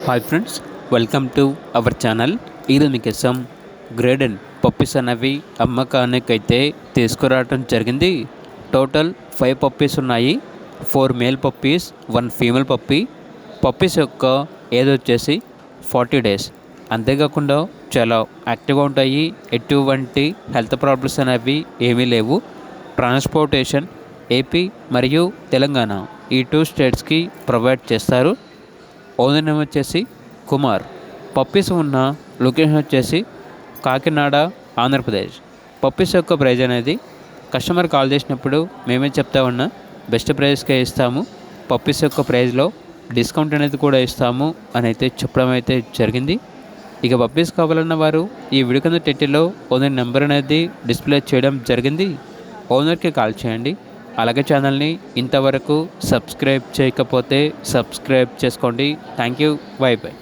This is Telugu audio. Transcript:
Hi friends, welcome to our channel. ఈరోజు మీకోసం గ్రేడెన్ పప్పీస్ అనేవి అమ్మకానికి అయితే తీసుకురావడం జరిగింది. టోటల్ 5 పప్పీస్ ఉన్నాయి. 4 male puppies, 1 female puppy. Puppies యొక్క ఏజ్ వచ్చేసి 40 డేస్. అంతేకాకుండా చాలా యాక్టివ్గా ఉంటాయి. ఎటువంటి హెల్త్ ప్రాబ్లమ్స్ అనేవి ఏమీ లేవు. ట్రాన్స్పోర్టేషన్ ఏపీ మరియు తెలంగాణ ఈ 2 స్టేట్స్కి ప్రొవైడ్ చేస్తారు. ఓనర్ నేమ్ వచ్చేసి కుమార్. పప్పీస్ ఉన్న లొకేషన్ వచ్చేసి కాకినాడ, ఆంధ్రప్రదేశ్. పప్పీస్ యొక్క ప్రైజ్ అనేది కస్టమర్ కాల్ చేసినప్పుడు మేమే చెప్తా ఉన్నా బెస్ట్ ప్రైస్కే ఇస్తాము. పప్పీస్ యొక్క ప్రైజ్లో డిస్కౌంట్ అనేది కూడా ఇస్తాము అని అయితే చెప్పడం అయితే జరిగింది. ఇక పప్పీస్ కావాలన్న వారు ఈ వీడియో కింద టైటిల్లో ఓనర్ నెంబర్ అనేది డిస్ప్లే చేయడం జరిగింది. ఓనర్కి కాల్ చేయండి. అలాగే ఛానల్ని ఇంతవరకు సబ్స్క్రైబ్ చేయకపోతే సబ్స్క్రైబ్ చేసుకోండి. Thank you. By by.